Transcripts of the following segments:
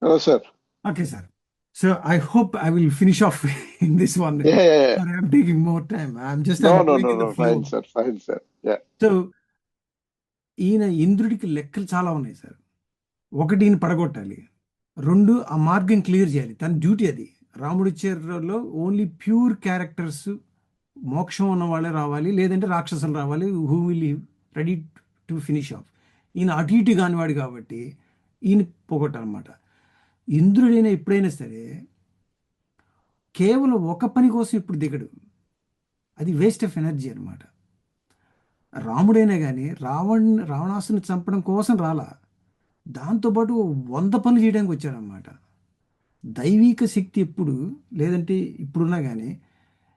Oh, sir. Okay, sir. So I hope I will finish off in this one. Yeah, yeah, yeah. Sorry, I'm taking more time. I'm No, no, going no, in the no. Fine, flow. sir. Fine, sir. Yeah. So ఈయన ఇంద్రుడికి లెక్కలు చాలా ఉన్నాయి sir. ఒకటి ఈయన పడగొట్టాలి. 2 ఆ మార్గం clear చేయాలి. తన డ్యూటీ అది. రాముడి చరిత్రలో ఓన్లీ ప్యూర్ క్యారెక్టర్స్ మోక్షం ఉన్న వాళ్ళే రావాలి. లేదంటే రాక్షసులు రావాలి. Who will ready to finish off. ఈయన అటు ఇటు కానివాడు కాబట్టి ఈయన పోగొట్టాలన్నమాట. ఇంద్రుడైనా ఎప్పుడైనా సరే కేవలం ఒక పని కోసం ఇప్పుడు దిగడు. అది వేస్ట్ ఆఫ్ ఎనర్జీ అనమాట. రాముడైనా కానీ రావణాసుని చంపడం కోసం రాలా. దాంతోపాటు 100 పనులు చేయడానికి వచ్చాడనమాట. దైవిక శక్తి ఎప్పుడు, లేదంటే ఇప్పుడున్నా కానీ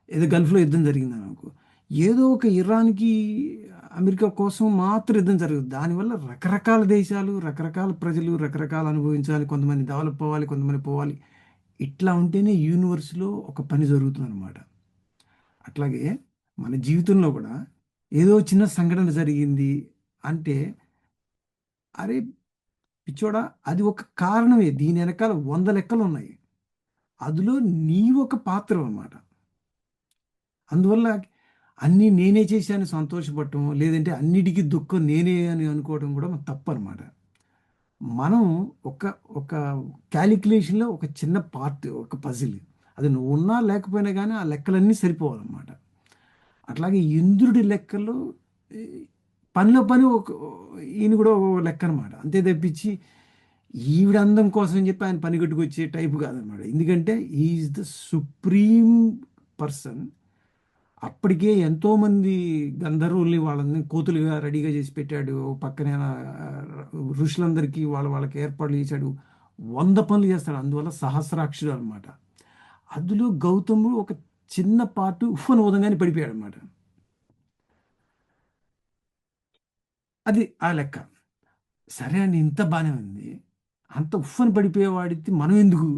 ఏదో గల్ఫ్లో యుద్ధం జరిగిందని అనుకో, ఏదో ఒక ఇరాన్కి అమెరికా కోసం మాత్రం యుద్ధం జరగదు. దానివల్ల రకరకాల దేశాలు, రకరకాల ప్రజలు, రకరకాల అనుభవించాలి. కొంతమంది డెవలప్ అవ్వాలి, కొంతమంది పోవాలి. ఇట్లా ఉంటేనే యూనివర్స్లో ఒక పని జరుగుతుంది అనమాట. అట్లాగే మన జీవితంలో కూడా ఏదో చిన్న సంఘటన జరిగింది అంటే, అరే పిచ్చోడా, అది ఒక కారణమే. దీని వెనకాల 100 లెక్కలు ఉన్నాయి. అందులో నీ ఒక పాత్ర అన్నమాట. అందువల్ల అన్నీ నేనే చేశాను సంతోషపడటం, లేదంటే అన్నిటికీ దుఃఖం నేనే అని అనుకోవడం కూడా తప్పనమాట. మనం ఒక ఒక క్యాలిక్యులేషన్‌లో ఒక చిన్న పార్ట్, ఒక పజిల్. అది నువ్వు ఉన్నా లేకపోయినా గానీ ఆ లెక్కలన్నీ సరిపోవాలన్నమాట. అట్లాగే ఇంద్రుడి లెక్కల్లో ఈ పనిలో పని ఈయన కూడా ఒక లెక్కనమాట. అంతే తప్పించి ఈవిడ అందం కోసం అని చెప్పి ఆయన పని కట్టుకొచ్చే టైప్ కాదనమాట. ఎందుకంటే he is the supreme person. అప్పటికే ఎంతోమంది గంధర్వుల్ని వాళ్ళని కోతులుగా రెడీగా చేసి పెట్టాడు. ఓ పక్కనే ఋషులందరికీ వాళ్ళకి ఏర్పాట్లు చేశాడు. 100 పనులు చేస్తాడు. అందువల్ల సహస్రాక్షుడు అనమాట. అందులో గౌతముడు ఒక చిన్న పార్ట్ ఉఫ్ అని ఊదంగానే పడిపోయాడు అనమాట. అది ఆ లెక్క. సరే అండి, ఇంత బానే ఉంది. అంత ఉఫ్ అని పడిపోయేవాడికి మనం ఎందుకు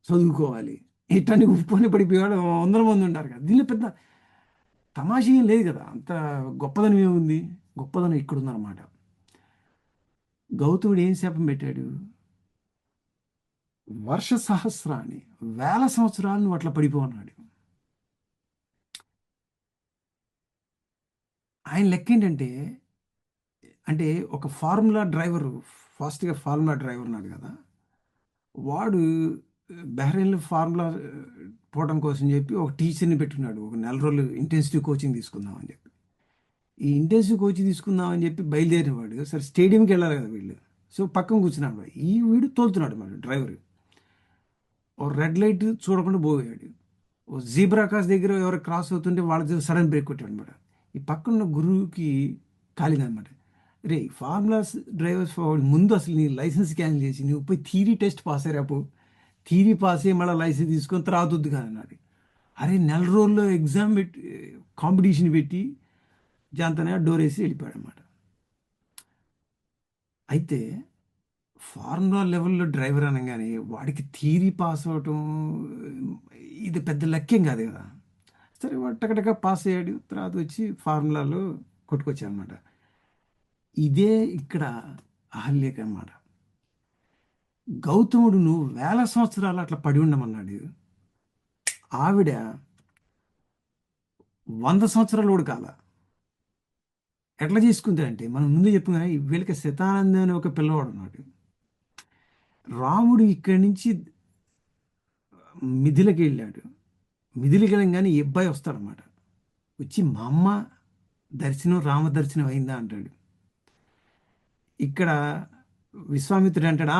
చదువుకోవాలి? ఇట్లాంటి ఉఫ్ అని పడిపోయేవాడు వందల మంది ఉంటారు కదా! దీనిలో పెద్ద తమాషా ఏం లేదు కదా! అంత గొప్పదనం ఏముంది? గొప్పదనం ఇక్కడుందనమాట. గౌతముడు ఏం శాపం పెట్టాడు? వర్ష సహస్రాన్ని, వేల సంవత్సరాలు నువ్వు అట్లా పడిపో అన్నాడు. ఆయన లెక్కేంటంటే, అంటే ఒక ఫార్ములా డ్రైవరు, ఫాస్ట్‌గా ఫార్ములా డ్రైవర్ ఉన్నాడు కదా! వాడు బహ్రెయిన్‌లో ఫార్ములా పోవడం కోసం చెప్పి ఒక టీచర్‌ని పెట్టుకున్నాడు. ఒక నెల రోజులు ఇంటెన్సివ్ కోచింగ్ తీసుకుందాం అని చెప్పి. ఈ ఇంటెన్సివ్ కోచింగ్ తీసుకుందాం అని చెప్పి బయలుదేరినవాడు. సరే స్టేడియంకి వెళ్ళాలి కదా వీళ్ళు. సో పక్కన కూర్చున్నాడు వాడు. వీడు తోలుతున్నాడు మరి డ్రైవర్. ఓ రెడ్ లైట్ చూడకుండా పోయాడు. ఓ జీబ్రా క్రాస్ దగ్గర ఎవరు క్రాస్ అవుతుంటే వాళ్ళ దగ్గర సడన్ బ్రేక్ కొట్టాడు అనమాట. ఈ పక్కన గురువుకి కాలిందనమాట. రే ఫార్ములాస్ డ్రైవర్స్ ముందు అసలు నీ లైసెన్స్ క్యాన్సిల్ చేసి నువ్వు పోయి థీరీ టెస్ట్ పాస్ అయ్యాపు. థీరీ పాస్ అయ్యి మళ్ళీ లైసెన్స్ తీసుకొని తర్వాత వద్దు కానీ అన్నాడు. అరే నెల రోజుల్లో ఎగ్జామ్ పెట్టి కాంపిటీషన్ పెట్టి జాంతనే డోర్ వేసి వెళ్ళిపోయాడు అనమాట. అయితే ఫార్ములా లెవెల్‌లో డ్రైవర్ అనంగానే వాడికి థియరీ పాస్ అవ్వటం ఇది పెద్ద లెక్కేం కాదు కదా! సరే వాడు టకటక పాస్ అయ్యాడు. తర్వాత వచ్చి ఫార్ములాలో కొట్టుకొచ్చాడనమాట. ఇదే ఇక్కడ అహల్యకనమాట. గౌతముడు నువ్వు వేల సంవత్సరాలు అట్లా పడి ఉండమన్నాడు. ఆవిడ 100 సంవత్సరాలు కూడా కాల. ఎట్లా చేసుకుందంటే మనం ముందే చెప్పుకున్నాం, వీళ్ళకి శతానంద అనే ఒక పిల్లవాడు ఉన్నాడు. రాముడు ఇక్కడి నుంచి మిథిలకి వెళ్ళాడు. మిథిలకి వెళ్ళంగానే ఈ అబ్బాయి వస్తాడనమాట. వచ్చి మా అమ్మ దర్శనం రామ దర్శనం అయిందా అంటాడు. ఇక్కడ విశ్వామిత్రుడు అంటాడు,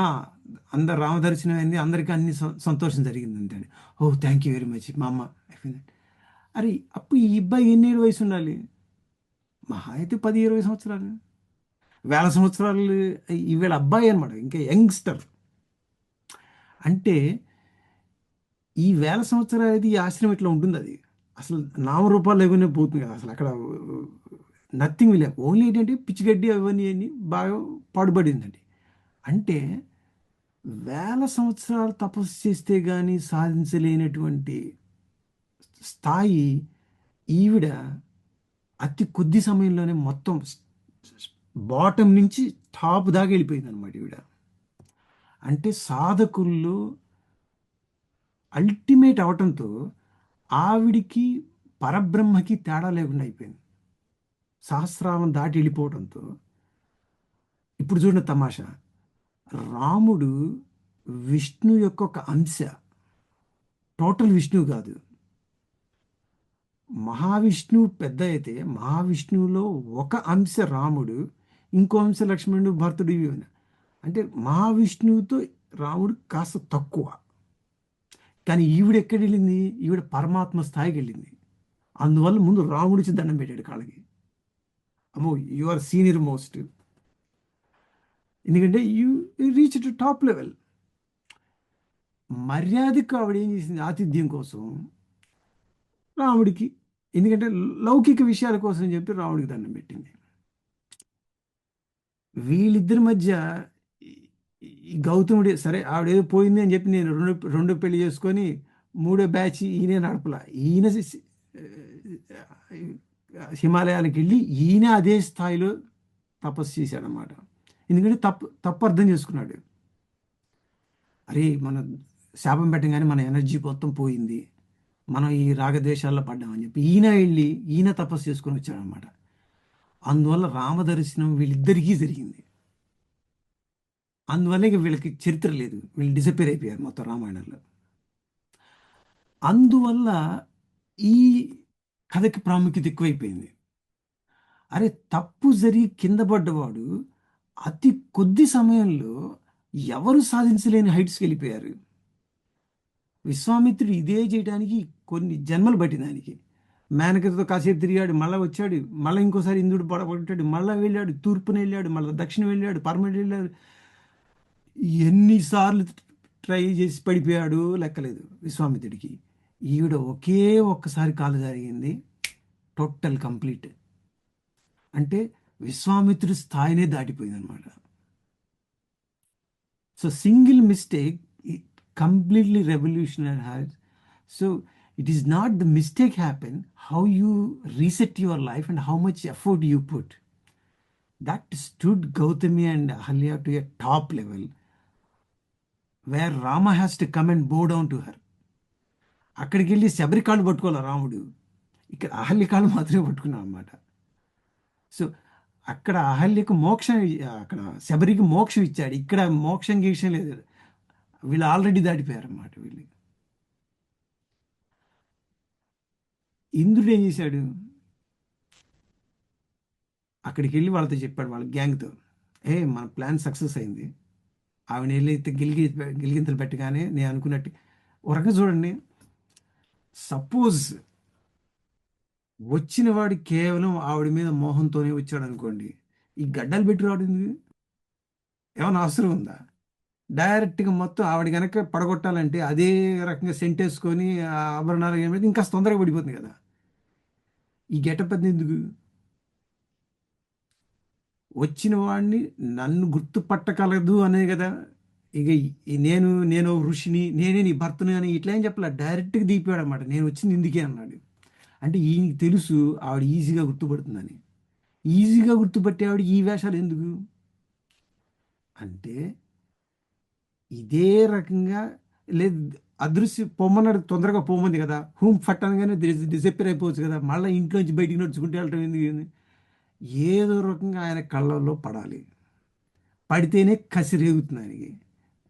అందరు రామ దర్శనం అయింది, అందరికీ అన్ని సంతోషం జరిగింది అంటాడు. ఓ థ్యాంక్ యూ వెరీ మచ్ మా అమ్మ అయిపోయింది. అరే అప్పుడు ఈ అబ్బాయి ఎన్నేళ్ళ వయసు ఉండాలి? మహా అయితే 10-20 సంవత్సరాలు. వేల సంవత్సరాలు ఈవేళ అబ్బాయి అనమాట, ఇంకా యంగ్స్టర్. అంటే ఈ వేల సంవత్సరాలు అయితే ఈ ఆశ్రమం ఇట్లా ఉంటుంది. అది అసలు నామరూపాలు లేకుండా పోతుంది కదా! అసలు అక్కడ నథింగ్ లే. ఓన్లీ ఏంటంటే పిచ్చిగడ్డి అవన్నీ అన్ని బాగా పాడుపడిందండి. అంటే వేల సంవత్సరాలు తపస్సు చేస్తే గాని సాధించలేనటువంటి స్థాయి ఈవిడ అతి కొద్ది సమయంలోనే మొత్తం బాటమ్ నుంచి టాప్ దాకా వెళ్ళిపోయింది అనమాట ఈవిడ. అంటే సాధకుల్లో అల్టిమేట్ అవటంతో ఆవిడికి పరబ్రహ్మకి తేడా లేకుండా అయిపోయింది. సహస్రావం దాటి వెళ్ళిపోవడంతో ఇప్పుడు చూడండి తమాషా. రాముడు విష్ణు యొక్క ఒక అంశ, టోటల్ విష్ణు కాదు. మహావిష్ణువు పెద్ద అయితే మహావిష్ణువులో ఒక అంశ రాముడు, ఇంకో అంశ లక్ష్మణుడు, భరతుడు. ఇవి ఉన్నాయి. అంటే మహావిష్ణువుతో రాముడు కాస్త తక్కువ. కానీ ఈవిడ ఎక్కడ వెళ్ళింది? ఈవిడ పరమాత్మ స్థాయికి వెళ్ళింది. అందువల్ల ముందు రాముడికి దండం పెట్టాడు కాళ్ళకి. అమ్మో, యు ఆర్ సీనియర్ మోస్ట్. ఎందుకంటే you reach to top level. మర్యాదకు ఆవిడ ఏం చేసింది? ఆతిథ్యం కోసం రాముడికి, ఎందుకంటే లౌకిక విషయాల కోసం చెప్పి రాముడికి దండం పెట్టింది. వీళ్ళిద్దరి మధ్య ఈ ఈ గౌతముడి సరే ఆవిడేదో పోయింది అని చెప్పి నేను రెండో పెళ్లి చేసుకొని మూడో బ్యాచ్ ఈయనే నడపల. ఈయన హిమాలయాలకు వెళ్ళి ఈయన అదే స్థాయిలో తపస్సు చేశాడనమాట. ఎందుకంటే తప్పు అర్థం చేసుకున్నాడు. అరే, మన శాపం పెట్టగానే మన ఎనర్జీ మొత్తం పోయింది, మనం ఈ రాగద్వేషాల్లో పడ్డామని చెప్పి ఈయన వెళ్ళి ఈయన తపస్సు చేసుకొని వచ్చాడనమాట. అందువల్ల రామదర్శనం వీళ్ళిద్దరికీ జరిగింది. అందువల్ల ఇక వీళ్ళకి చరిత్ర లేదు, వీళ్ళు డిసప్పేర్ అయిపోయారు మొత్తం రామాయణంలో. అందువల్ల ఈ కథకి ప్రాముఖ్యత ఎక్కువైపోయింది. అరే, తప్పు జరిగి కింద పడ్డవాడు అతి కొద్ది సమయంలో ఎవరు సాధించలేని హైట్స్కి వెళ్ళిపోయారు. విశ్వామిత్రుడు ఇదే చేయడానికి కొన్ని జన్మలు పట్టింది ఆయనకి. మేనకతో కాసేపు తిరిగాడు, మళ్ళీ వచ్చాడు, మళ్ళీ ఇంకోసారి ఇంద్రుడు పడగొట్టాడు, మళ్ళీ వెళ్ళాడు, తూర్పున వెళ్ళాడు, మళ్ళీ దక్షిణ వెళ్ళాడు, పరమటి వెళ్ళాడు. ఎన్నిసార్లు ట్రై చేసి పడిపోయాడు లెక్కలేదు విశ్వామిత్రుడికి. ఈవిడ ఒకే ఒక్కసారి కాలు జరిగింది, టోటల్ కంప్లీట్. అంటే విశ్వామిత్రుడి స్థాయినే దాటిపోయింది అనమాట. So single mistake completely revolutionized. So it is not the mistake happen, how you reset your life and how much effort you put. That stood Gautami and Ahalya to a top level where Rama has to come and bow down to her. అక్కడికి వెళ్ళి శబరి కాళ్ళు పట్టుకోవాలి రాముడు, ఇక్కడ అహల్య కాళ్ళు మాత్రమే పట్టుకున్నాడు అనమాట. సో అక్కడ అహల్యకు మోక్షం, అక్కడ శబరికి మోక్షం ఇచ్చాడు, ఇక్కడ మోక్షం గీక్షం లేదు. వీళ్ళు ఆల్రెడీ దాటిపోయారు అన్నమాట. వీళ్ళు ఇంద్రుడు ఏం చేశాడు? అక్కడికి వెళ్ళి వాళ్ళతో చెప్పాడు, వాళ్ళ గ్యాంగ్తో, మన ప్లాన్ సక్సెస్ అయింది. ఆవిడ వెళ్ళైతే గిలిగింతలు పెట్టగానే నేను అనుకున్నట్టు ఒక రకంగా చూడండి. సపోజ్ వచ్చిన వాడు కేవలం ఆవిడ మీద మోహంతోనే వచ్చాడు అనుకోండి, ఈ గడ్డలు పెట్టి రావడం ఏమైనా అవసరం ఉందా? డైరెక్ట్గా మొత్తం ఆవిడ కనుక పడగొట్టాలంటే అదే రకంగా సెంటేసుకొని ఆభరణాలు ఏమైతే ఇంకా తొందరగా పడిపోతుంది కదా. ఈ గెటప్ అది ఎందుకు? వచ్చిన వాడిని నన్ను గుర్తుపట్టగలదు అనే కదా. ఇక నేను ఋషిని, నేనే నీ భర్తను అని ఇట్లా ఏం చెప్పలే, డైరెక్ట్గా దిగిపోయాడు అనమాట. నేను వచ్చింది ఇందుకే అన్నాడు. అంటే ఈయనకి తెలుసు ఆవిడ ఈజీగా గుర్తుపడుతుందని. ఈజీగా గుర్తుపట్టే ఆవిడ ఈ వేషాలు ఎందుకు అంటే, ఇదే రకంగా లేదు, అదృశ్య పొమ్మన్నాడు, తొందరగా పోమంది కదా, హూమ్ ఫట్ అనగానే డిసప్పేర్ అయిపోవచ్చు కదా, మళ్ళీ ఇంట్లోంచి బయటికి నడుచుకుంటే వెళ్ళటం ఎందుకు? ఏదో రకంగా ఆయన కళ్ళల్లో పడాలి, పడితేనే కసి రేగుతుంది ఆయనకి,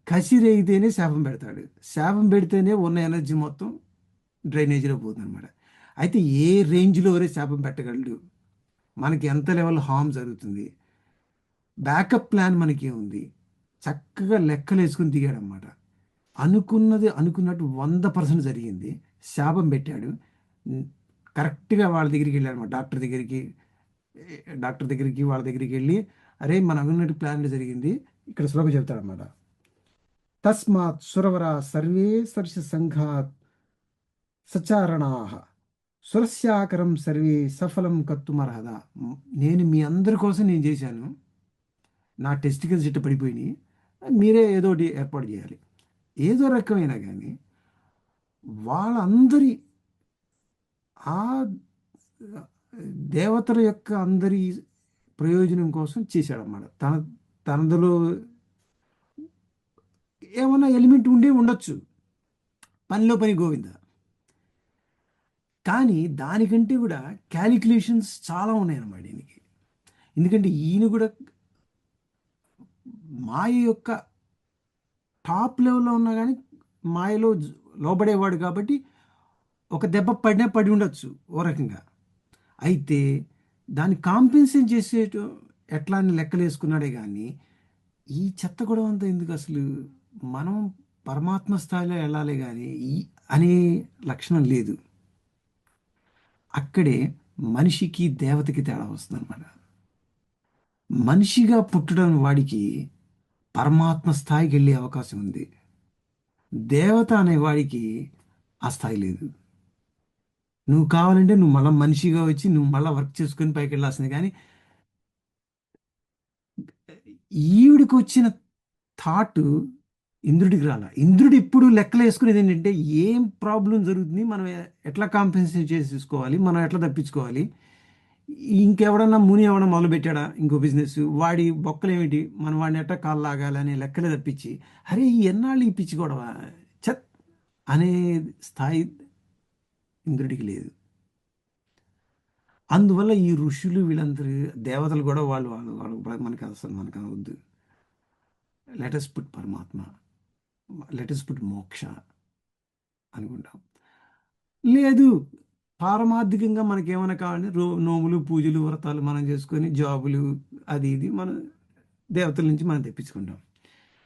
కసి రేగితేనే శాపం పెడతాడు, శాపం పెడితేనే ఉన్న ఎనర్జీ మొత్తం డ్రైనేజీలో పోతుంది అనమాట. అయితే ఏ రేంజ్లో వరే శాపం పెట్టగలడు, మనకి ఎంత లెవెల్ హార్మ్ జరుగుతుంది, బ్యాకప్ ప్లాన్ మనకి ఉంది, చక్కగా లెక్కలు వేసుకుని దిగాడనమాట. అనుకున్నది అనుకున్నట్టు 100% జరిగింది. శాపం పెట్టాడు, కరెక్ట్గా వాళ్ళ దగ్గరికి వెళ్ళాడు అనమాట. డాక్టర్ దగ్గరికి వాళ్ళ దగ్గరికి వెళ్ళి, అరే మన అనుకున్నట్టు ప్లాన్ జరిగింది, ఇక్కడ శ్లోకం చెప్తాడనమాట. తస్మాత్ సురవరా సర్వే సర్ష సంఘాత్ సచారణా సురస్యాకరం సర్వే సఫలం కత్తుమర్హద. నేను మీ అందరి కోసం నేను చేశాను, నా టెస్టికల్స్ ఇట్ట పడిపోయినాయి, మీరే ఏదో ఒకటి ఏర్పాటు చేయాలి. ఏదో రకమైనా కానీ వాళ్ళందరి ఆ దేవతల యొక్క అందరి ప్రయోజనం కోసం చేశాడన్నమాట. తనదులో ఏమన్నా ఎలిమెంట్ ఉండే ఉండొచ్చు, పనిలో పని గోవింద. కానీ దానికంటే కూడా క్యాలిక్యులేషన్స్ చాలా ఉన్నాయన్నమాట ఈయనకి. ఎందుకంటే ఈయన కూడా మాయ యొక్క టాప్ లెవెల్లో ఉన్నా కానీ మాయలో లోబడేవాడు కాబట్టి ఒక దెబ్బ పడినా పడి ఉండొచ్చు ఓ రకంగా. అయితే దాన్ని కాంపెన్సేట్ చేసేటు ఎట్లా అని లెక్కలు వేసుకున్నాడే కానీ ఈ చెత్త గొడవ అంతా ఎందుకు అసలు? మనం పరమాత్మ స్థాయిలో వెళ్ళాలి కానీ ఈ అనే లక్షణం లేదు. అక్కడే మనిషికి దేవతకి తేడా వస్తుంది అనమాట. మనిషిగా పుట్టడం వాడికి పరమాత్మ స్థాయికి వెళ్ళే అవకాశం ఉంది. దేవత అనే వాడికి ఆ స్థాయి లేదు. నువ్వు కావాలంటే నువ్వు మళ్ళీ మనిషిగా వచ్చి నువ్వు మళ్ళీ వర్క్ చేసుకొని పైకి వెళ్ళాల్సింది. కానీ ఈవిడికి వచ్చిన థాట్ ఇంద్రుడికి రాల. ఇంద్రుడు ఇప్పుడు లెక్కలు వేసుకునేది ఏంటంటే ఏం ప్రాబ్లం జరుగుతుంది, మనం ఎట్లా కాంపెన్సేట్ చేసేసుకోవాలి, మనం ఎట్లా తప్పించుకోవాలి. ఇంకెవడన్నా ముని ఎవడన్నా మొదలు పెట్టాడా ఇంకో బిజినెస్, వాడి బొక్కలు ఏమిటి, మనం వాడిని ఎట్లా కాళ్ళు లాగాలి అనే లెక్కలే తప్పించి అరే ఈ ఎన్నాళ్ళు ఈ పిచ్చి గొడవ చత్ అనే స్థాయి ఇంద్రుడికి లేదు. అందువల్ల ఈ ఋషులు వీళ్ళందరూ దేవతలు కూడా వాళ్ళు వాళ్ళు వాళ్ళు మనకి అసలు మనకు వద్దు. లెటస్ పుట్ పరమాత్మ, లెటస్ పుట్ మోక్ష అనుకుంటాం. లేదు, పారమార్థికంగా మనకి ఏమైనా కావాలంటే నోములు పూజలు వ్రతాలు మనం చేసుకొని జాబులు అది ఇది మన దేవతల నుంచి మనం తెప్పించుకుంటాం.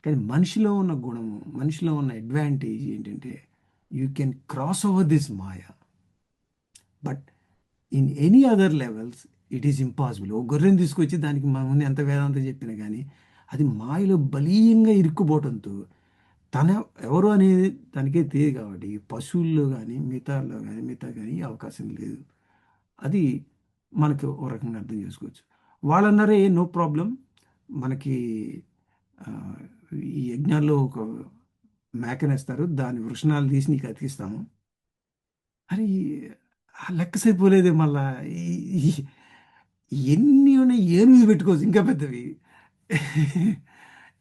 కానీ మనిషిలో ఉన్న గుణము, మనిషిలో ఉన్న అడ్వాంటేజ్ ఏంటంటే you can cross over this maya. But in any other levels it is impossible. ఓ గొర్రెని తీసుకొచ్చి దానికి మన ముందు ఎంత వేదాంతం చెప్పినా కానీ అది మాయలో బలీయంగా ఇరుక్కుపోవడంతో తన ఎవరు అనేది తనకే తెలియదు. కాబట్టి పశువుల్లో కానీ మిగతా కానీ అవకాశం లేదు. అది మనకు ఓ రకంగా అర్థం చేసుకోవచ్చు. వాళ్ళన్నారే నో ప్రాబ్లం, మనకి ఆ, ఈ యజ్ఞాల్లో ఒక మేకనేస్తారు, దాని వృషణాలు తీసి నీకు అతికిస్తాము. అరే ఆ లెక్క సరిపోలేదే మళ్ళా. ఈ- ఎన్ని ఉన్నాయి ఏనుగు పెట్టుకోవచ్చు ఇంకా పెద్దవి.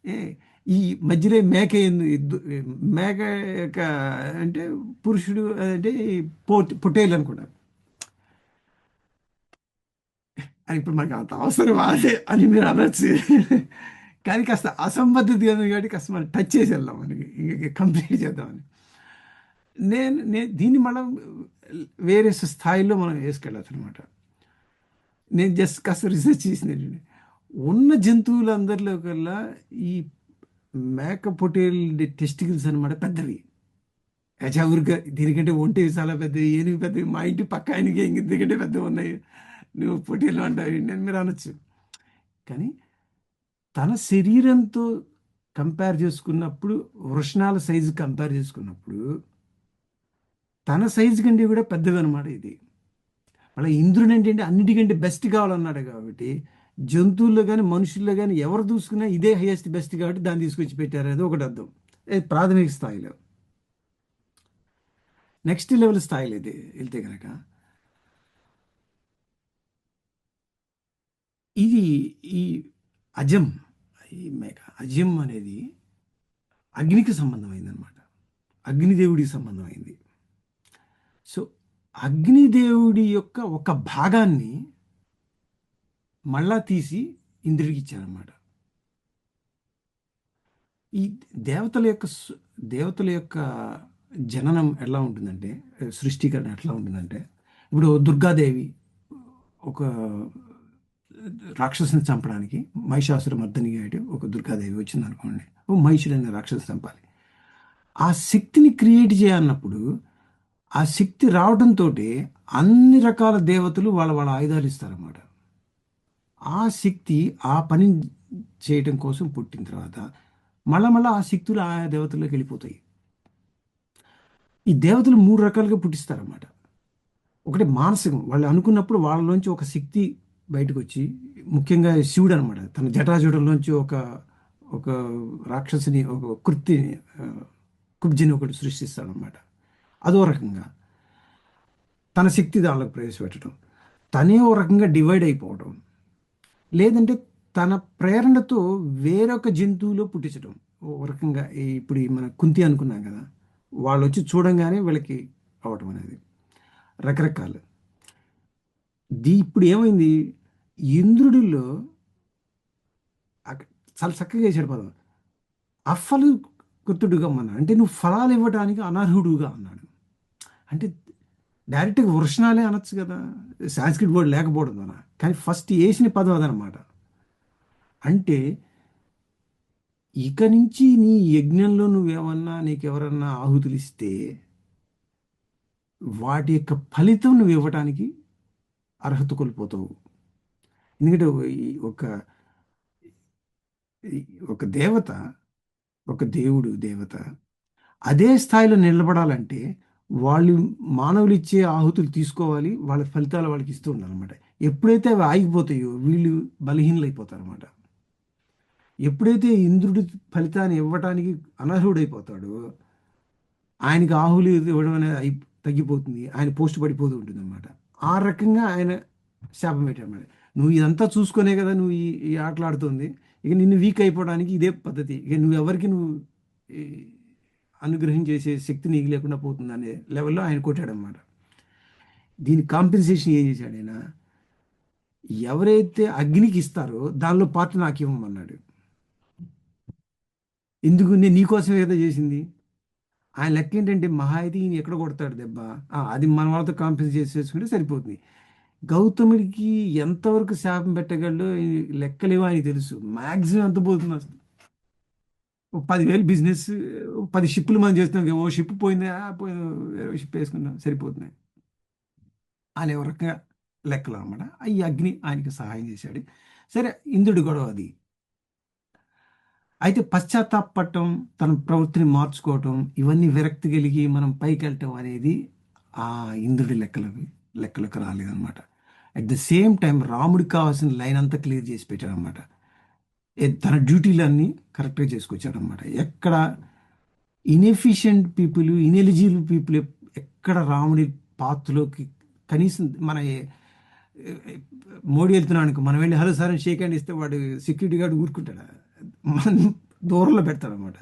ఏ ఈ మధ్యలో మేక మేక యొక్క అంటే పురుషుడు అంటే పొట్టేలు అనుకుంటా. అని ఇప్పుడు మనకు అంత అవసరం అదే అని మీరు అనొచ్చు. కానీ కాస్త అసంబద్ధత ఉంది కాబట్టి కాస్త మనం టచ్ చేసి వెళ్దాం, మనకి కంప్లీట్ చేద్దామని. నేను దీన్ని మనం వేరే స్థాయిలో మనం వేసుకెళ్ళచ్చు అనమాట. నేను జస్ట్ కాస్త రీసెర్చ్ చేసినట్టు ఉన్న జంతువులందరిలో కల్లా ఈ మేక పొటేల్ టెస్టికల్స్ అనమాట పెద్దవి. ఊరిక దీనికంటే ఒంటి చాలా పెద్దవి, ఏనుగు పెద్దవి, మా ఇంటి పక్క ఆయనకి ఎందుకంటే పెద్దవి ఉన్నాయి, నువ్వు పొటేలు అంటావు నేను మీరు అనొచ్చు. కానీ తన శరీరంతో కంపేర్ చేసుకున్నప్పుడు, వృషణాల సైజు కంపేర్ చేసుకున్నప్పుడు తన సైజు కంటే కూడా పెద్దవి అనమాట ఇది. మళ్ళీ ఇంద్రుడు ఏంటంటే అన్నిటికంటే బెస్ట్ కావాలన్నాడు కాబట్టి జంతువుల్లో కానీ మనుషుల్లో కానీ ఎవరు చూసుకున్నా ఇదే హైయెస్ట్ బెస్ట్ కాబట్టి దాన్ని తీసుకొచ్చి పెట్టారు. అది ఒకటి అర్థం. అది ప్రాథమిక స్థాయిలో. నెక్స్ట్ లెవెల్ స్థాయిలో ఇది వెళ్తే కనుక ఇది ఈ అజం, ఈ మేక అజం అనేది అగ్నికి సంబంధమైంది అనమాట. అగ్నిదేవుడికి సంబంధమైంది. సో అగ్నిదేవుడి యొక్క ఒక భాగాన్ని మళ్ళా తీసి ఇంద్రుడికి ఇచ్చారన్నమాట. ఈ దేవతల యొక్క జననం ఎలా ఉంటుందంటే, సృష్టికరణ ఎట్లా ఉంటుందంటే, ఇప్పుడు దుర్గాదేవి ఒక రాక్షసుని చంపడానికి మహిషాసుర మర్దని గాటి ఒక దుర్గాదేవి వచ్చింది అనుకోండి, ఓ మహిషుడు అనే రాక్షసు చంపాలి. ఆ శక్తిని క్రియేట్ చేయాలన్నప్పుడు ఆ శక్తి రావడంతో అన్ని రకాల దేవతలు వాళ్ళ వాళ్ళ ఆయుధాలు ఇస్తారన్నమాట. ఆ శక్తి ఆ పని చేయటం కోసం పుట్టిన తర్వాత మళ్ళా ఆ శక్తులు ఆయా దేవతల్లోకి వెళ్ళిపోతాయి. ఈ దేవతలు మూడు రకాలుగా పుట్టిస్తారన్నమాట. ఒకటి మానసికం, వాళ్ళు అనుకున్నప్పుడు వాళ్ళలోంచి ఒక శక్తి బయటకు వచ్చి, ముఖ్యంగా శివుడు అనమాట తన జటాజుటంలోంచి ఒక ఒక రాక్షసుని, ఒక కృత్తిని, కుబ్జిని ఒకటి సృష్టిస్తాడనమాట. అదో రకంగా తన శక్తి దానిలోకి ప్రవేశపెట్టడం, తనే ఓ రకంగా డివైడ్ అయిపోవడం, లేదంటే తన ప్రేరణతో వేరొక జంతువులో పుట్టించడం. ఒక రకంగా ఇప్పుడు మన కుంతి అనుకున్నాం కదా, వాళ్ళు వచ్చి చూడంగానే వీళ్ళకి అవటం అనేది రకరకాలు. ఇప్పుడు ఏమైంది, ఇంద్రుడిలో అక- చాలా చక్కగా చేశాడు పదం. అఫలు కృతుడుగా అన్నాడు, అంటే నువ్వు ఫలాలు ఇవ్వడానికి అనర్హుడుగా అన్నాడు. అంటే డైరెక్ట్గా వృషణాలే అనొచ్చు కదా, సాంస్క్రిట్ వర్డ్ లేకపోవడం వల్ల. కానీ ఫస్ట్ వేసిన పదం అదనమాట. అంటే ఇక నుంచి నీ యజ్ఞంలో నువ్వేమన్నా నీకెవరన్నా ఆహుతులు ఇస్తే వాటి యొక్క ఫలితం నువ్వు ఇవ్వటానికి అర్హత కోల్పోతావు. ఎందుకంటే ఒక ఈ ఒక దేవత, ఒక దేవుడు దేవత అదే స్థాయిలో నిలబడాలంటే వాళ్ళు మానవులు ఇచ్చే ఆహుతులు తీసుకోవాలి, వాళ్ళ ఫలితాలు వాళ్ళకి ఇస్తూ ఉండాలన్నమాట. ఎప్పుడైతే అవి ఆగిపోతాయో వీళ్ళు బలహీనలైపోతారు అనమాట. ఎప్పుడైతే ఇంద్రుడి ఫలితాన్ని ఇవ్వటానికి అనర్హుడైపోతాడో ఆయనకి ఆహులు ఇవ్వడం అనేది తగ్గిపోతుంది, ఆయన పోస్ట్ పడిపోతూ ఉంటుంది అనమాట. ఆ రకంగా ఆయన శాపం పెట్టాడు. నువ్వు ఇదంతా చూసుకునే కదా నువ్వు ఈ ఆటలు ఆడుతుంది, ఇక నిన్ను వీక్ అయిపోవడానికి ఇదే పద్ధతి, ఇక నువ్వు ఎవరికి నువ్వు ఈ, అనుగ్రహం చేసే శక్తి నీకు లేకుండా పోతుంది అనే లెవెల్లో ఆయన కొట్టాడనమాట. దీని కాంపెన్సేషన్ ఏం చేశాడు ఆయన, ఎవరైతే అగ్నికి ఇస్తారో దానిలో పార్ట్ నాకు ఇవ్వమన్నాడు. ఎందుకు, నేను నీకోసం ఏదో చేసింది. ఆయన లెక్క ఏంటంటే మహా అయితే ఈయన ఎక్కడ కొడతాడు దెబ్బ, అది మన వాళ్ళతో కాంపెన్సేట్ చేసుకుంటే సరిపోతుంది. గౌతముడికి ఎంతవరకు శాపం పెట్టగలడో ఈ లెక్కలేవో ఆయన తెలుసు. మ్యాక్సిమం ఎంత పోతుంది అసలు, ఓ 10,000 బిజినెస్, 10 షిప్పులు మనం చేస్తున్నాం, ఓ షిప్ పోయిందా, పోయింది, వేరే షిప్ వేసుకుందాం సరిపోతున్నాయి అనే ఒక రకంగా లెక్కలు అనమాట. ఈ అగ్ని ఆయనకి సహాయం చేశాడు. సరే, ఇంద్రుడి గొడవ అది. అయితే పశ్చాత్తాపడటం, తన ప్రవృత్తిని మార్చుకోవటం, ఇవన్నీ విరక్తి కలిగి మనం పైకి వెళ్ళటం అనేది ఆ ఇంద్రుడి లెక్కలకు రాలేదన్నమాట. అట్ ద సేమ్ టైం రాముడికి కావాల్సిన లైన్ అంతా క్లియర్ చేసి పెట్టాడు అనమాట. తన డ్యూటీలన్నీ కరెక్ట్గా చేసుకొచ్చాడు అనమాట. ఎక్కడ ఇన్ఎఫిషియెంట్ పీపుల్, ఇన్ఎలిజిబుల్ పీపుల్ ఎక్కడ రాముడి పాత్రలోకి కనీసం మన మోడీ వెళ్తున్నాడు మనం వెళ్ళి హలో సార్ అని షేక్ హ్యాండ్ ఇస్తే వాడు సెక్యూరిటీ గార్డు ఊరుకుంటాడు, మనం దూరంలో పెడతాడు అనమాట.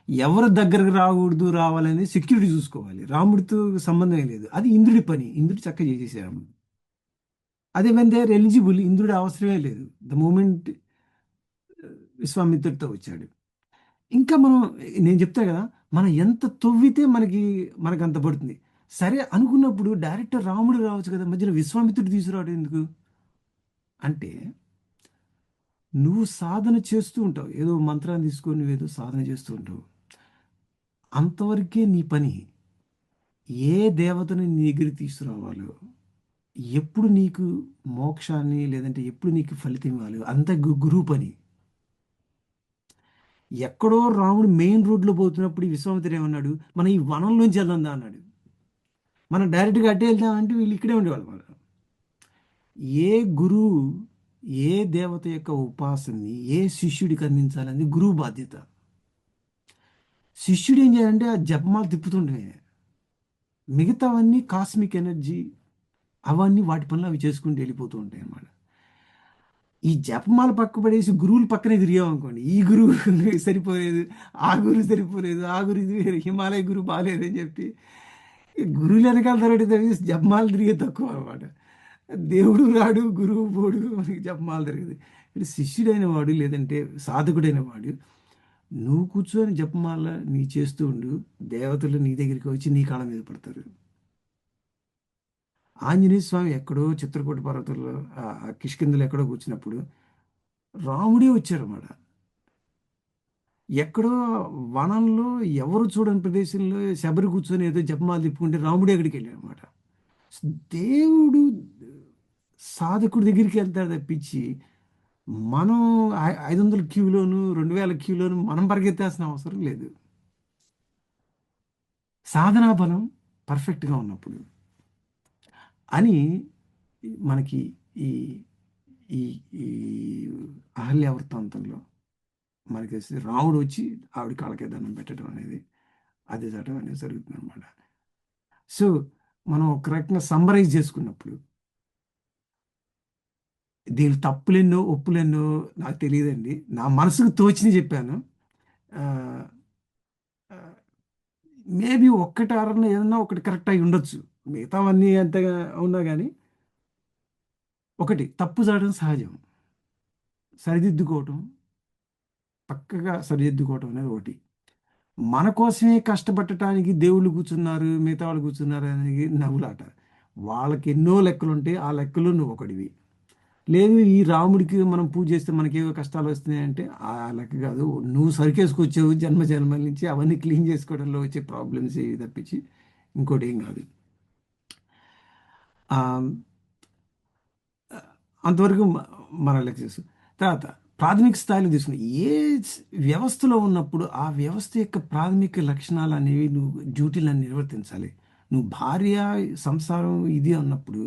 ఎవరు దగ్గరకు రాకూడదు, రావాలని సెక్యూరిటీ చూసుకోవాలి. రాముడితో సంబంధం లేదు, అది ఇంద్రుడి పని, ఇంద్రుడు చక్కగా చేసేసాడు. అదే వెన్ దే ఆర్ ఎలిజిబుల్, ఇంద్రుడి అవసరమే లేదు ద మూమెంట్ విశ్వామిత్రుడితో వచ్చాడు. ఇంకా మనం, నేను చెప్తా కదా, మనం ఎంత తవ్వితే మనకి అంత పడుతుంది. సరే అనుకున్నప్పుడు డైరెక్టర్ రాముడు రావచ్చు కదా, మధ్యలో విశ్వామిత్రుడు తీసుకురావడం ఎందుకు అంటే, నువ్వు సాధన చేస్తూ ఉంటావు, ఏదో మంత్రాన్ని తీసుకొని నువ్వేదో సాధన చేస్తూ ఉంటావు, అంతవరకే నీ పని. ఏ దేవతని నీ దగ్గరికి తీసుకురావాలో, ఎప్పుడు నీకు మోక్షాన్ని లేదంటే ఎప్పుడు నీకు ఫలితం ఇవ్వాలి, అంత గురువు పని. ఎక్కడో రాముడు మెయిన్ రోడ్లో పోతున్నప్పుడు ఈ విశ్వామిత్రుడు ఏమన్నాడు, మనం ఈ వనంలోంచి వెళ్దా అన్నాడు. మనం డైరెక్ట్గా అడ్డే వెళ్దామంటే వీళ్ళు ఇక్కడే ఉండేవాళ్ళు మనం. ఏ గురువు ఏ దేవత యొక్క ఉపాసనని ఏ శిష్యుడికి అందించాలనేది గురువు బాధ్యత. శిష్యుడు ఏం చేయాలంటే ఆ జపమాలు తిప్పుతుండే, మిగతావన్నీ కాస్మిక్ ఎనర్జీ అవన్నీ వాటి పనులు అవి చేసుకుంటూ వెళ్ళిపోతూ ఉంటాయి అన్నమాట. ఈ జపమాల పక్క పడేసి గురువులు పక్కనే తిరిగామనుకోండి, ఈ గురువు సరిపోలేదు, ఆ గురువు సరిపోలేదు, ఆ గురు ఇది వేరే, హిమాలయ గురువు బాగాలేదు అని చెప్పి ఈ గురువులు వెనకాల తరగతి తగ్గి జపమాలు తిరిగే తక్కువ అనమాట. దేవుడు రాడు, గురువు పోడు, మనకి జపమాల తిరగదు. ఇటు శిష్యుడైన వాడు లేదంటే సాధకుడైన వాడు, నువ్వు కూర్చొని జపమాల నీ చేస్తూ ఉండు, దేవతలు నీ దగ్గరికి వచ్చి నీ కాళ్ళ మీద పడతారు. ఆంజనేయ స్వామి ఎక్కడో చిత్రకూట పర్వతంలో ఆ కిష్కింధలో ఎక్కడో కూర్చున్నప్పుడు రాముడే వచ్చారన్నమాట. ఎక్కడో వనంలో ఎవరు చూడని ప్రదేశంలో శబరి కూర్చొని ఏదో జపమాల తిప్పుకుంటే రాముడే అక్కడికి వెళ్ళాడు అనమాట. దేవుడు సాధకుడి దగ్గరికి వెళ్తాడు తప్పించి మనం 500 క్యూలోను 2000 క్యూలోను మనం పరిగెత్తాల్సిన అవసరం లేదు. సాధనా బలం పర్ఫెక్ట్గా ఉన్నప్పుడు అని మనకి ఈ ఈ ఈ అహల్య వృత్తాంతంలో మనకి రాముడు వచ్చి ఆవిడ కాళ్ళకే దండం పెట్టడం అనేది, అది చట్టం అనేది జరుగుతుంది అనమాట. సో మనం ఒక రకంగా సమ్మరైజ్ చేసుకున్నప్పుడు దీని తప్పులెన్నో ఒప్పులెన్నో నాకు తెలియదండి, నా మనసుకు తోచింది చెప్పాను. మేబీ ఒక్కటి అరన ఏదన్నా ఒకటి కరెక్ట్ అయి ఉండొచ్చు. మిగతావన్నీ అంతగా ఉన్నా కానీ ఒకటి తప్పు జరగడం సహజం. సరిదిద్దుకోవటం, పక్కగా సరిదిద్దుకోవటం అనేది ఒకటి. మన కోసమే కష్టపడటానికి దేవుళ్ళు కూర్చున్నారు, మిగతా వాళ్ళు కూర్చున్నారు అనేది నవ్వులాట. వాళ్ళకి ఎన్నో లెక్కలు ఉంటాయి, ఆ లెక్కలు నువ్వు ఒకడివి. లేదు ఈ రాముడికి మనం పూజ చేస్తే మనకేవో కష్టాలు వస్తున్నాయి అంటే ఆ లెక్క కాదు. నువ్వు సరికేసుకొచ్చావు జన్మ జన్మల నుంచి, అవన్నీ క్లీన్ చేసుకోవడంలో వచ్చే ప్రాబ్లమ్స్ ఏవి తప్పించి ఇంకోటి ఏం కాదు. ఆ, అంతవరకు మన లెక్చర్స్. తర్వాత ప్రాథమిక స్థాయిలో తీసుకుని ఏ వ్యవస్థలో ఉన్నప్పుడు ఆ వ్యవస్థ యొక్క ప్రాథమిక లక్షణాలు అనేవి నువ్వు డ్యూటీలను నిర్వర్తించాలి. నువ్వు భార్య, సంసారం ఇది అన్నప్పుడు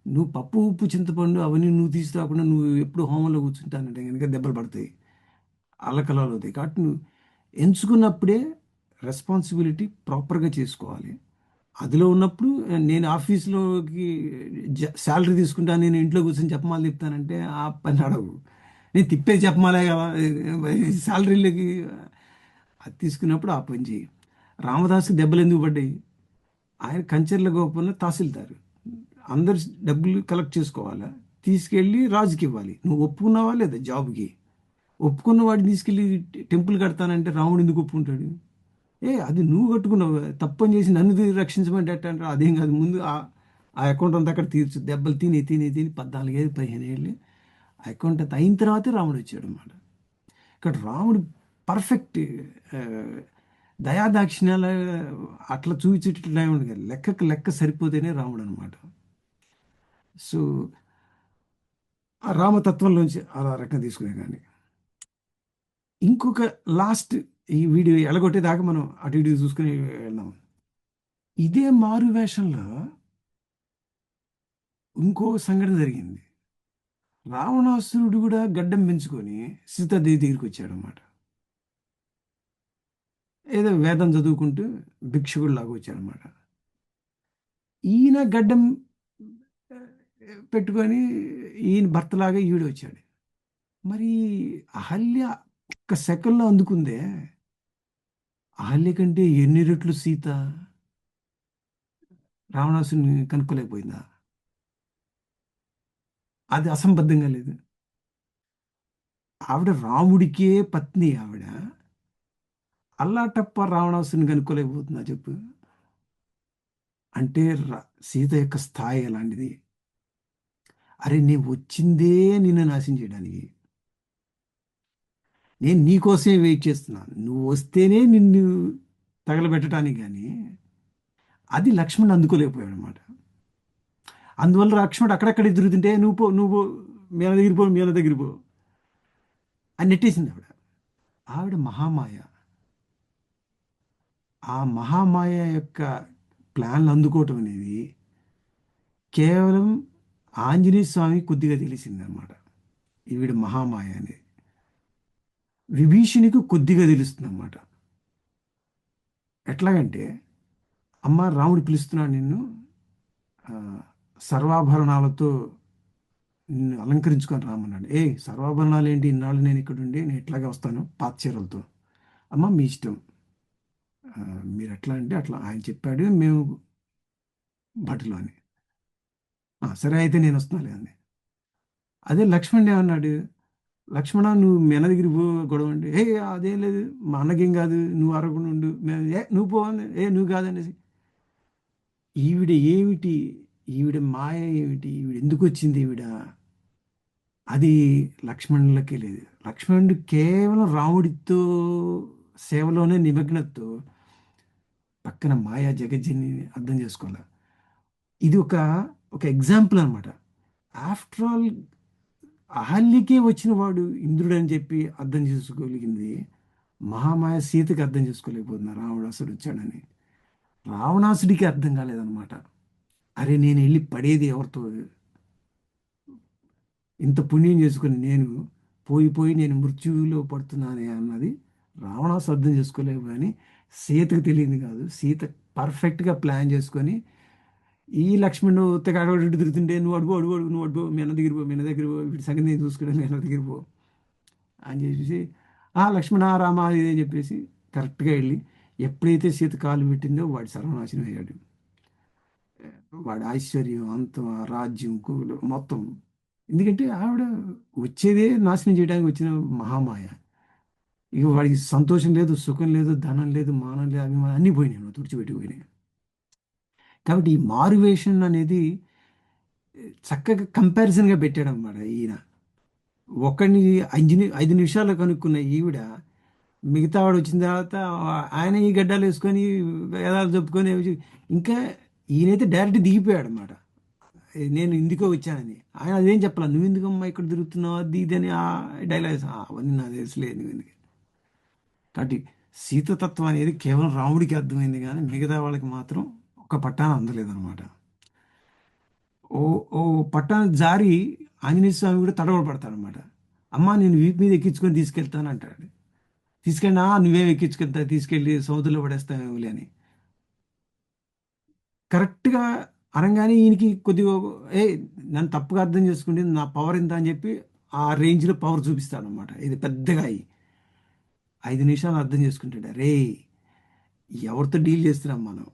నువ్వు పప్పు ఉప్పు చింతపండు అవన్నీ నువ్వు తీసుకురాకుండా నువ్వు ఎప్పుడు హోమంలో కూర్చుంటానంటే కనుక దెబ్బలు పడతాయి, అల్లకలాలు అవుతాయి. కాబట్టి నువ్వు ఎంచుకున్నప్పుడే రెస్పాన్సిబిలిటీ ప్రాపర్గా చేసుకోవాలి. అదిలో ఉన్నప్పుడు నేను ఆఫీస్లోకి శాలరీ తీసుకుంటా, నేను ఇంట్లో కూర్చొని చెప్పమాలి చెప్తానంటే ఆ పని అడవు. నేను తిప్పేది చెప్పమాలే కదా శాలరీలకి. అది తీసుకున్నప్పుడు ఆ పని చేయి. రామదాస్కి దెబ్బలు ఎందుకు పడ్డాయి? ఆయన కంచర్ల గోపంలో తహసీల్దారు. అందరు డబ్బులు కలెక్ట్ చేసుకోవాలా, తీసుకెళ్ళి రాజుకి ఇవ్వాలి. నువ్వు ఒప్పుకున్నావా లేదా జాబ్కి? ఒప్పుకున్న వాడిని తీసుకెళ్ళి టెంపుల్ కడతానంటే రాముడు ఎందుకు ఒప్పుకుంటాడు? అది నువ్వు కట్టుకున్నావు కదా, తప్పని చేసి నన్ను రక్షించమంటే ఎట్ట అంటారు? అదేం కాదు, ముందు ఆ అకౌంట్ అంతా అక్కడ తీర్చు. దెబ్బలు తిని తిని తిని 14 ఏళ్ళు 15 ఏళ్ళు ఆ అకౌంట్ అంతా అయిన తర్వాతే రాముడు వచ్చాడు అనమాట. ఇక్కడ రాముడు పర్ఫెక్ట్ దయాదాక్షిణ్యాల అట్లా చూపించేటట్లు రాముడు కాదు. లెక్కకు లెక్క సరిపోతేనే రాముడు అనమాట. సో ఆ రామతత్వంలోంచి అలా రకంగా తీసుకునే కానీ ఇంకొక లాస్ట్ ఈ వీడియో ఎలగొట్టేదాకా మనం అటు ఇటు చూసుకుని వెళ్దాం. ఇదే మారు వేషంలో ఇంకో సంఘటన జరిగింది. రావణాసురుడు కూడా గడ్డం పెంచుకొని సీతాదేవి దగ్గరికి వచ్చాడు అనమాట. ఏదో వేదం చదువుకుంటూ భిక్షుకుడు లాగా వచ్చాడనమాట. ఈయన గడ్డం ఆ, పెట్టుకొని ఈయన భర్తలాగా ఈవిడ వచ్చాడు. మరి అహల్య ఒక్క సెకండ్లో అందుకుందే. అహల్య కంటే ఎన్ని రెట్లు సీత రావణాసుని కనుక్కోలేకపోయిందా? అది అసంబద్ధంగా లేదు. ఆవిడ రాముడికే పత్ని ఆవిడ. అల్లాటప్ప రావణాసుని కనుక్కోలేకపోతుందా చెప్పు? అంటే సీత యొక్క స్థాయి ఎలాంటిది? అరే నేను వచ్చిందే నిన్ను నాశనం చేయడానికి. నేను నీకోసమే వెయిట్ చేస్తున్నాను, నువ్వు వస్తేనే నిన్ను తగలబెట్టడానికి. కానీ అది లక్ష్మణ్ అందుకోలేకపోయాడు అనమాట. అందువల్ల లక్ష్మణుడు అక్కడక్కడ తిరుగుతుంటే నువ్వు పో నువ్వు పో, మేన దగ్గర పో మేన దగ్గర పో అని నెట్టేసింది ఆవిడ. ఆవిడ మహామాయ. ఆ మహామాయ యొక్క ప్లాన్లు అందుకోవటం అనేది కేవలం ఆంజనేయ స్వామి కొద్దిగా తెలిసిందనమాట. ఈవిడ మహామాయ అనేది విభీషణికి కొద్దిగా తెలుస్తుంది అన్నమాట. ఎట్లాగంటే, అమ్మ రాముడు పిలుస్తున్నాడు నిన్ను, ఆ, సర్వాభరణాలతో నిన్ను అలంకరించుకొని రామన్నాడు. సర్వాభరణాలు ఏంటి, ఇన్నాళ్ళు నేను ఇక్కడ ఉండి నేను ఎట్లాగే వస్తాను పాత చీరలతో. అమ్మ మీ ఇష్టం, ఆ, మీరు ఎట్లా అంటే అట్లా ఆయన చెప్పాడు, మేము బట్టలు అని. సరే అయితే నేను వస్తున్నాను అంది. అదే లక్ష్మణుడు ఏమన్నాడు? లక్ష్మణ నువ్వు మీ అన్న దగ్గరికి పో, గొడవ అంటే అదేం లేదు, మా అన్నకేం కాదు, నువ్వు అరగకుండా ఉండు, మేము నువ్వు పో అని, నువ్వు కాదనేసి. ఈవిడ ఏమిటి, ఈవిడ మాయ ఏమిటి, ఈవిడ ఎందుకు వచ్చింది ఈవిడ, అది లక్ష్మణులకే లేదు. లక్ష్మణుడు కేవలం రాముడితో సేవలోనే నిమగ్నతో పక్కన మాయా జగజ్జని అర్థం చేసుకోవాలి. ఇది ఒక ఒక ఎగ్జాంపుల్ అనమాట. ఆఫ్టర్ ఆల్ అహల్యకే వచ్చిన వాడు ఇంద్రుడు అని చెప్పి అర్థం చేసుకోగలిగింది మహామాయ సీతకి అర్థం చేసుకోలేకపోతున్నారు రావణాసుడు వచ్చాడని. రావణాసుడికి అర్థం కాలేదన్నమాట. అరే నేను వెళ్ళి పడేది ఎవరితో, ఇంత పుణ్యం చేసుకుని నేను పోయి పోయి నేను మృత్యువులో పడుతున్నానే అన్నది రావణాసు అర్థం చేసుకోలేవు. కానీ సీతకు తెలియదు కాదు. సీత పర్ఫెక్ట్గా ప్లాన్ చేసుకొని ఈ లక్ష్మణుడు తెగ అడుగు తిరుగుతుంటే నువ్వు అడుగు అడుగు అడుగు నువ్వు అడుగు మీ అన్న దగ్గర పో మీ అన్న దగ్గర పో వీటి సంగతి నేను చూసుకున్నాను మీ అన్న దగ్గర పో అని చెప్పేసి లక్ష్మణ రామ ఇది అని చెప్పేసి కరెక్ట్గా వెళ్ళి ఎప్పుడైతే సీత కాలు పెట్టిందో వాడు సర్వనాశనం అయ్యాడు. వాడి ఐశ్వర్యం అంతం, ఆ రాజ్యం మొత్తం. ఎందుకంటే ఆవిడ వచ్చేదే నాశనం చేయడానికి వచ్చిన మహామాయ. ఇక వాడికి సంతోషం లేదు, సుఖం లేదు, ధనం లేదు, మానం లేదు, అభిమానం అన్నీ పోయినాయి, తుడిచిపెట్టిపోయినాయి. కాబట్టి ఈ మారువేషన్ అనేది చక్కగా కంపారిజన్గా పెట్టాడు అనమాట ఈయన. ఒకడిని 5 నిమిషాల్లో కనుక్కున్న ఈవిడ, మిగతా వాడు వచ్చిన తర్వాత ఆయన ఈ గడ్డాలు వేసుకొని వేదాలు చెప్పుకొని ఇంకా ఈయనైతే డైరెక్ట్ దిగిపోయాడు అనమాట. నేను ఇందుకో వచ్చానని. ఆయన అదేం చెప్పాల, నువ్వు ఎందుకమ్మా ఇక్కడ తిరుగుతున్నావు అది ఇది అని ఆ డైలాగ్స్ అవన్నీ నాకు తెలుసులేదు నువ్వు ఎందుకు. కాబట్టి సీతతత్వం అనేది కేవలం రాముడికి అర్థమైంది, కానీ మిగతా వాళ్ళకి మాత్రం ఒక పట్టాన అందలేదన్నమాట. ఓ ఓ పట్టాన జారి ఆంజనేయ స్వామి కూడా తడబడతాడనమాట. అమ్మ నేను వీపు మీద ఎక్కించుకొని తీసుకెళ్తాను అంటాడు. తీసుకెళ్ళినా నువ్వేం ఎక్కించుకెళ్తా, తీసుకెళ్ళి సముద్రంలో పడేస్తావేమోలే అని కరెక్ట్గా అనగానే ఈయనకి కొద్దిగా నన్ను తప్పుగా అర్థం చేసుకుంటే నా పవర్ ఎంత అని చెప్పి ఆ రేంజ్లో పవర్ చూపిస్తాడు అనమాట. ఇది పెద్దగా 5 నిమిషాలు అర్థం చేసుకుంటాడు. రే ఎవరితో డీల్ చేస్తున్నాం మనం,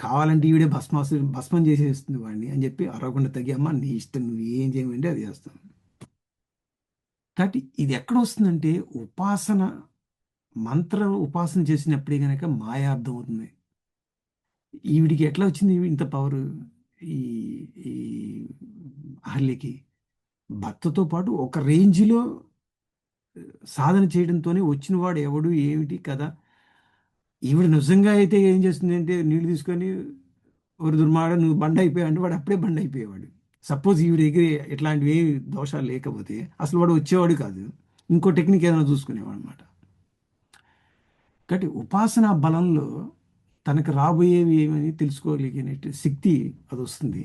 కావాలంటే ఈవిడే భస్మం చేసేస్తుంది వాడిని అని చెప్పి అరవకుండా తగ్గి, అమ్మ నీ ఇష్టం, నువ్వు ఏం చేయమంటే అది చేస్తాను. కాబట్టి ఇది ఎక్కడ వస్తుందంటే మంత్ర ఉపాసన చేసినప్పుడే కనుక మాయ అర్థం అవుతుంది. ఈవిడికి ఎట్లా వచ్చింది ఇంత పవర్? ఈ ఈ అహల్యకి భర్తతో పాటు ఒక రేంజ్లో సాధన చేయడంతోనే వచ్చినవాడు ఎవడు ఏమిటి కదా. ఈవిడ నిజంగా అయితే ఏం చేస్తుంది అంటే నీళ్లు తీసుకొని ఒక దుర్మాడ నువ్వు బండ అయిపోయావు అంటే వాడు అప్పుడే బండ అయిపోయేవాడు. సపోజ్ ఈవిడ దగ్గర ఇట్లాంటివి ఏమి దోషాలు లేకపోతే అసలు వాడు వచ్చేవాడు కాదు, ఇంకో టెక్నిక్ ఏదైనా చూసుకునేవాడు అనమాట. కాబట్టి ఉపాసనా బలంలో తనకు రాబోయేవి ఏమని తెలుసుకోగలిగిన శక్తి అది వస్తుంది.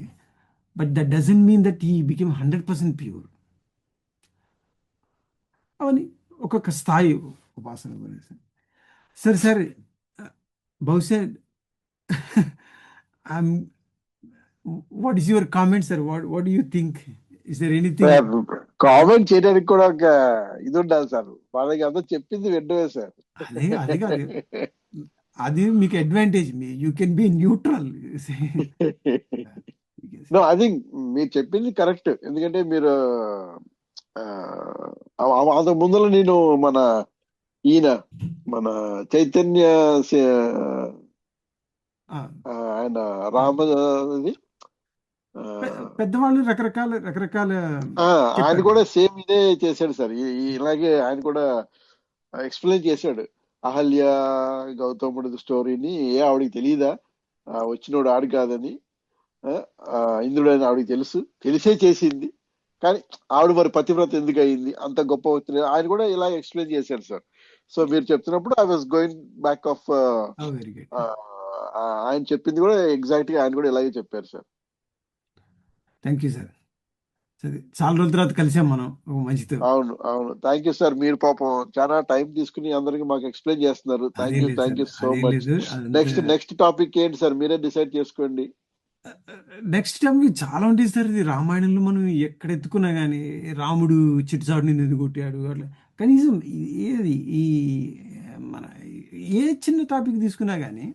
But that doesn't mean that he became 100% pure. అవన్నీ ఒక్కొక్క స్థాయి ఉపాసన గురించి. సరే సరే, బహుశా what is your comment sir? What you think? Is there anything? Comment చేయడానికి కూడా ఒక ఇది ఉండాలి సార్, వాళ్ళకి అంతా చెప్పింది వింటమే సార్. అదే కాదు, అది మీకు advantage, you can be neutral. అది మీరు చెప్పింది కరెక్ట్. ఎందుకంటే మీరు అంతకు ముందర నేను ఈయన మన చైతన్య ఆయన రామది పెద్దవాళ్ళు రకరకాల ఆయన కూడా సేమ్ ఇదే చేశాడు సార్. ఇలాగే ఆయన కూడా ఎక్స్ప్లెయిన్ చేశాడు అహల్య గౌతముడి స్టోరీని. ఆవిడికి తెలియదా వచ్చినోడు ఆడు కాదని, ఇంద్రుడు అని ఆవిడకి తెలిసే చేసింది, కానీ ఆవిడ మరి పతివ్రత ఎందుకు అయింది, అంత గొప్ప వచ్చిన ఆయన కూడా ఇలా ఎక్స్ప్లెయిన్ చేశాడు సార్. సో మీరు చెప్తున్నప్పుడు I was going back of ఆయన చెప్పింది కూడా ఎగ్జాక్ట్ గా ఆయన కూడా ఇలాగే చెప్పారు సార్. Thank you sir. సరే, చాలా రోజుల తర్వాత కలిసాం మనం మంచితో. అవును అవును, థ్యాంక్ యూ సార్. మీరు పాపం చాలా టైం తీసుకుని అందరికి మాకు ఎక్స్ప్లెయిన్ చేస్తున్నారు. Thank you so much. Next topic ఏంటి సార్, మీరే డిసైడ్ చేసుకోండి. నెక్స్ట్ టాపిక్ చాలా ఉంటుంది సార్. ఇది రామాయణంలో మనం ఎక్కడ ఎత్తుకున్నా కానీ రాముడు చిట్టుచాడు నిన్ను ఎందుకు కొట్టాడు అట్లా, కనీసం ఏది ఈ మన ఏ చిన్న టాపిక్ తీసుకున్నా కానీ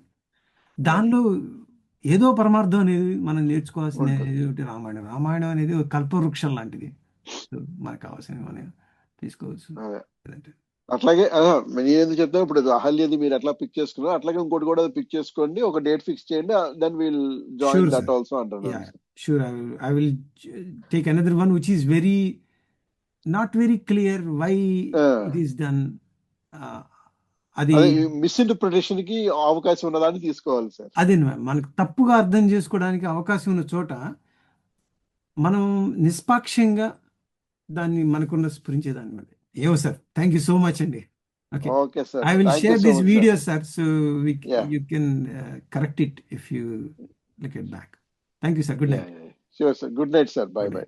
దానిలో ఏదో పరమార్థం అనేది మనం నేర్చుకోవాల్సిన రామాయణం అనేది ఒక కల్పవృక్షం లాంటిది. మనకు కావాల్సినవి మనం తీసుకోవచ్చు. అట్లాగే నేను చెప్తాను ఇప్పుడు అహల్యది మీరు ఎట్లా పిక్ చేసుకున్నారు అట్లాగే ఇంకోటి కూడా పిక్ చేసుకోండి, ఒక డేట్ ఫిక్స్ చేయండి, then will join that also అంటారు. Sure, I will take another one which is not very clear why it is done. అది మిస్ఇంటర్ప్రిటేషన్ కి అవకాశం ఉన్నదాన్ని తీసుకోవాలి సార్. అదే మనకు తప్పుగా అర్థం చేసుకోవడానికి అవకాశం ఉన్న చోట మనం నిష్పాక్షంగా దాన్ని మనకున్న స్ఫురించేదాన్ని మీద. ఏవో sir, thank you so much అండి. Okay sir, I will share this video sir, so you can correct it if you look at back. Thank you sir. Good night. Sure sir, good night sir, bye by.